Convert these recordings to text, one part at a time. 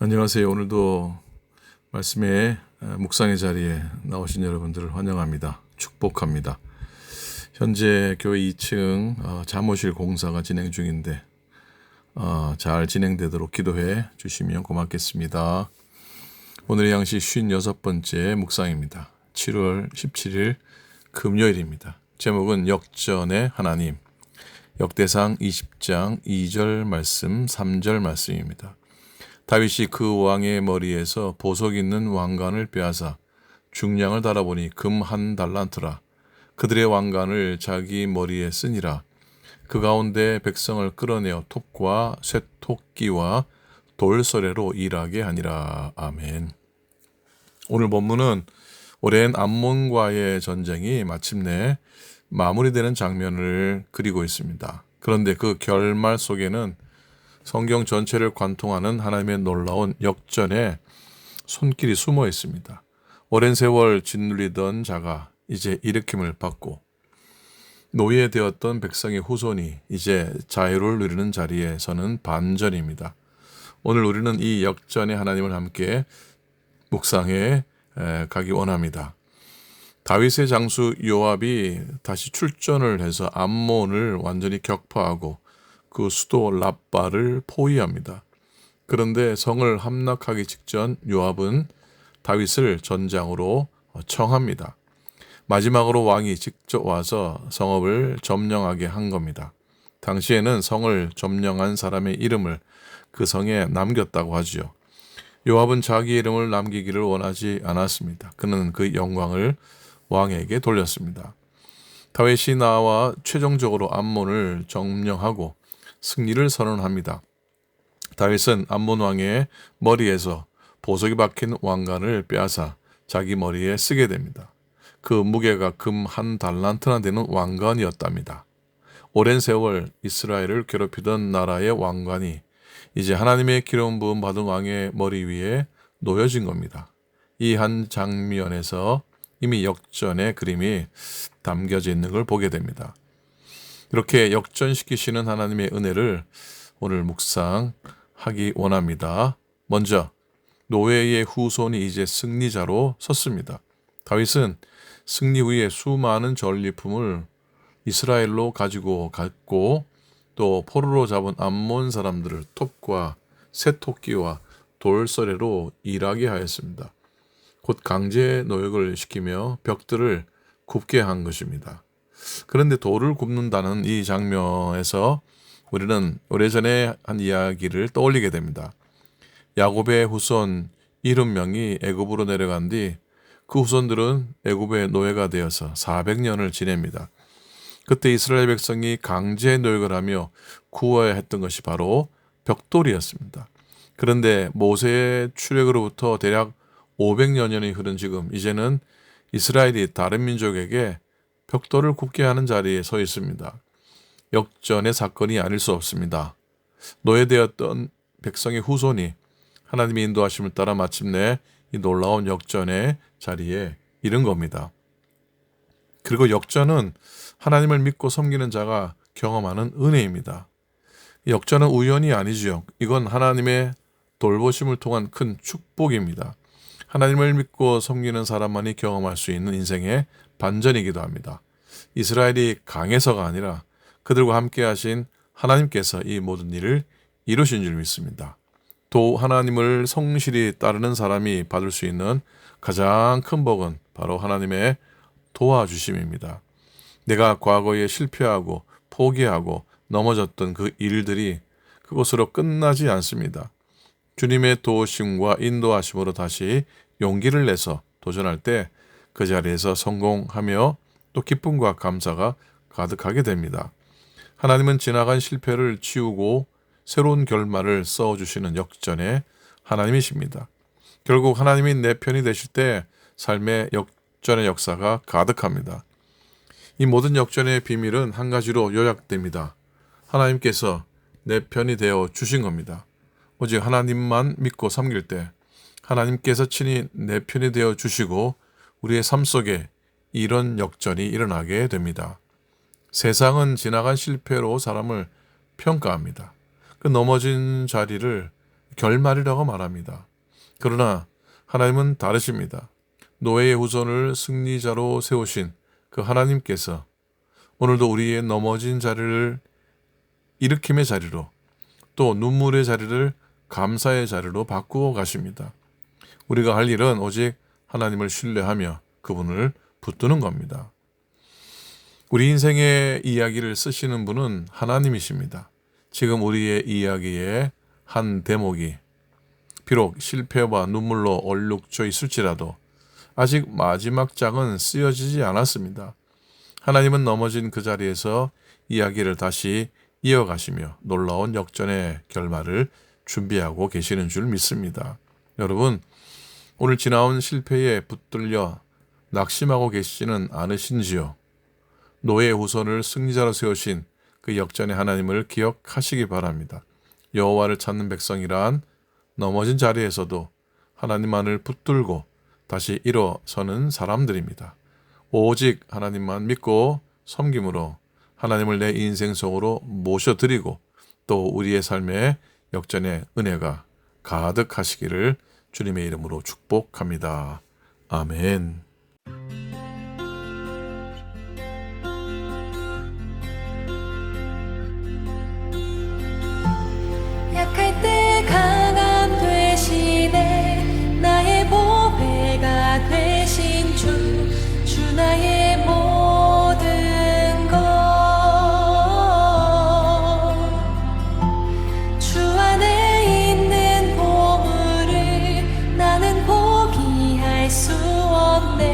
안녕하세요. 오늘도 말씀의 묵상의 자리에 나오신 여러분들을 환영합니다. 축복합니다. 현재 교회 2층 사무실 공사가 진행 중인데 잘 진행되도록 기도해 주시면 고맙겠습니다. 오늘의 양식 56번째 묵상입니다. 7월 17일 금요일입니다. 제목은 역전의 하나님, 역대상 20장 2절 말씀 3절 말씀입니다. 다윗이 그 왕의 머리에서 보석 있는 왕관을 빼앗아 중량을 달아보니 금 1달란트라. 그들의 왕관을 자기 머리에 쓰니라. 그 가운데 백성을 끌어내어 톱과 쇠토끼와 돌서래로 일하게 하니라. 아멘. 오늘 본문은 오랜 암몬과의 전쟁이 마침내 마무리되는 장면을 그리고 있습니다. 그런데 그 결말 속에는 성경 전체를 관통하는 하나님의 놀라운 역전의 손길이 숨어 있습니다. 오랜 세월 짓눌리던 자가 이제 일으킴을 받고 노예되었던 백성의 후손이 이제 자유를 누리는 자리에 서는 반전입니다. 오늘 우리는 이 역전의 하나님을 함께 묵상해 가기 원합니다. 다윗의 장수 요압이 다시 출전을 해서 암몬을 완전히 격파하고 그 수도 랍바를 포위합니다. 그런데 성을 함락하기 직전 요압은 다윗을 전장으로 청합니다. 마지막으로 왕이 직접 와서 성읍을 점령하게 한 겁니다. 당시에는 성을 점령한 사람의 이름을 그 성에 남겼다고 하지요. 요압은 자기 이름을 남기기를 원하지 않았습니다. 그는 그 영광을 왕에게 돌렸습니다. 다윗이 나와 최종적으로 암몬을 점령하고 승리를 선언합니다. 다윗은 암몬 왕의 머리에서 보석이 박힌 왕관을 빼앗아 자기 머리에 쓰게 됩니다. 그 무게가 금 1달란트나 되는 왕관이었답니다. 오랜 세월 이스라엘을 괴롭히던 나라의 왕관이 이제 하나님의 기름 부음 받은 왕의 머리 위에 놓여진 겁니다. 이 한 장면에서 이미 역전의 그림이 담겨져 있는 걸 보게 됩니다. 이렇게 역전시키시는 하나님의 은혜를 오늘 묵상하기 원합니다. 먼저 노예의 후손이 이제 승리자로 섰습니다. 다윗은 승리 후에 수많은 전리품을 이스라엘로 가지고 갔고 또 포로로 잡은 암몬 사람들을 톱과 쇠토끼와 돌서래로 일하게 하였습니다. 곧 강제 노역을 시키며 벽들을 굽게 한 것입니다. 그런데 돌을 굽는다는 이 장면에서 우리는 오래전에 한 이야기를 떠올리게 됩니다. 야곱의 후손 70명이 애굽으로 내려간 뒤 그 후손들은 애굽의 노예가 되어서 400년을 지냅니다. 그때 이스라엘 백성이 강제 노역을 하며 구워야 했던 것이 바로 벽돌이었습니다. 그런데 모세의 출애굽으로부터 대략 500여 년이 흐른 지금 이제는 이스라엘이 다른 민족에게 벽돌을 굽게 하는 자리에 서 있습니다. 역전의 사건이 아닐 수 없습니다. 노예되었던 백성의 후손이 하나님의 인도하심을 따라 마침내 이 놀라운 역전의 자리에 이른 겁니다. 그리고 역전은 하나님을 믿고 섬기는 자가 경험하는 은혜입니다. 역전은 우연이 아니지요. 이건 하나님의 돌보심을 통한 큰 축복입니다. 하나님을 믿고 섬기는 사람만이 경험할 수 있는 인생의 반전이기도 합니다. 이스라엘이 강해서가 아니라 그들과 함께 하신 하나님께서 이 모든 일을 이루신 줄 믿습니다. 또 하나님을 성실히 따르는 사람이 받을 수 있는 가장 큰 복은 바로 하나님의 도와주심입니다. 내가 과거에 실패하고 포기하고 넘어졌던 그 일들이 그것으로 끝나지 않습니다. 주님의 도우심과 인도하심으로 다시 용기를 내서 도전할 때 그 자리에서 성공하며 또 기쁨과 감사가 가득하게 됩니다. 하나님은 지나간 실패를 치우고 새로운 결말을 써주시는 역전의 하나님이십니다. 결국 하나님이 내 편이 되실 때 삶의 역전의 역사가 가득합니다. 이 모든 역전의 비밀은 한 가지로 요약됩니다. 하나님께서 내 편이 되어 주신 겁니다. 오직 하나님만 믿고 섬길 때 하나님께서 친히 내 편이 되어 주시고 우리의 삶 속에 이런 역전이 일어나게 됩니다. 세상은 지나간 실패로 사람을 평가합니다. 그 넘어진 자리를 결말이라고 말합니다. 그러나 하나님은 다르십니다. 노예의 후손을 승리자로 세우신 그 하나님께서 오늘도 우리의 넘어진 자리를 일으킴의 자리로, 또 눈물의 자리를 감사의 자리로 바꾸어 가십니다. 우리가 할 일은 오직 하나님을 신뢰하며 그분을 붙드는 겁니다. 우리 인생의 이야기를 쓰시는 분은 하나님이십니다. 지금 우리의 이야기의 한 대목이 비록 실패와 눈물로 얼룩져 있을지라도 아직 마지막 장은 쓰여지지 않았습니다. 하나님은 넘어진 그 자리에서 이야기를 다시 이어가시며 놀라운 역전의 결말을 준비하고 계시는 줄 믿습니다. 여러분, 오늘 지나온 실패에 붙들려 낙심하고 계시지는 않으신지요? 노예 후손을 승리자로 세우신 그 역전의 하나님을 기억하시기 바랍니다. 여호와를 찾는 백성이란 넘어진 자리에서도 하나님만을 붙들고 다시 일어서는 사람들입니다. 오직 하나님만 믿고 섬김으로 하나님을 내 인생 속으로 모셔드리고 또 우리의 삶에 역전의 은혜가 가득하시기를 주님의 이름으로 축복합니다. 아멘. 약할 때 강함 되시네 나의 보배가 되신 주 나의 모든 것 주 안에 있는 보물을 나는 포기할 수 없네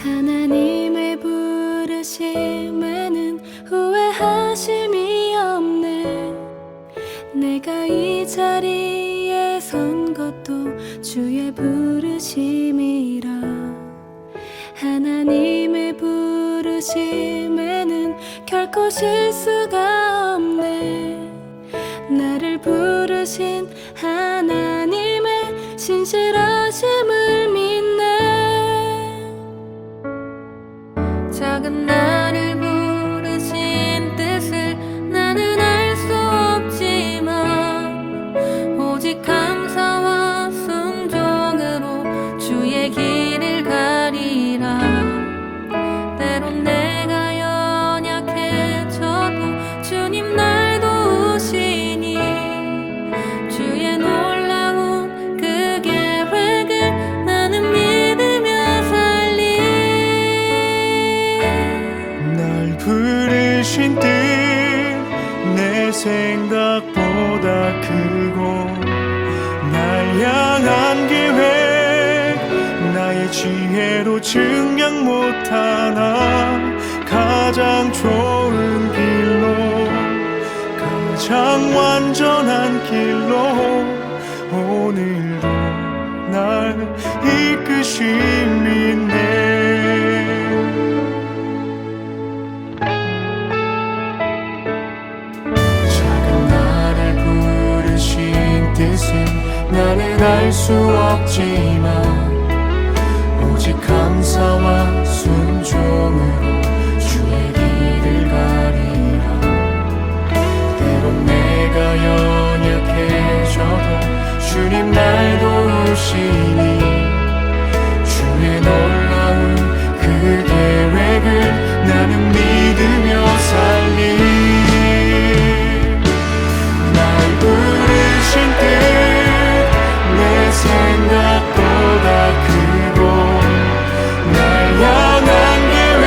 하나님의 부르심에는 후회하심이 없네. 내가 이 자리에 선 것도 주의 부르심이라. 하나님의 부르심에는 결코 실수가 없네. 나를 부르신 하나님의 신실하심을 믿네. 작은 나를 부르신 뜻을 나는 알 수 없지만 오직 감사와 순종으로 주의 길을 가리라. 때론 내가 연약해져도 주님 날 도우시니 주의 놀라운 그 계획을 나는 믿으며 살리. 날 부르신 뜻 내 생각보다 크고 날 향한 계획 나의 지혜로 증명 못하나 가장 좋은 길로 가장 완전한 길로 오늘도 날 이끄심이네. 뜻은 나는 알 수 없지만 오직 감사와 순종으로 주의 길을 가리라. 때론 내가 연약해져도 주님 날 도우시니 주의 놀라운 그 계획을 나는 믿으며 살리. 내 생각보다 크고 날 향한 계획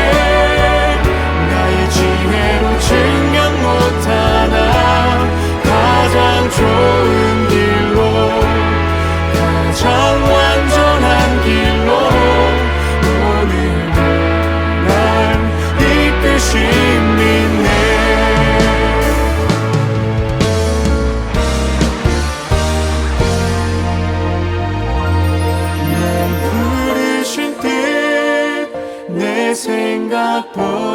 나의 지혜로 증명 못하나 가장 좋은 길로 가장 완전한 길로 오늘도 날 이끄심이네. 생각보다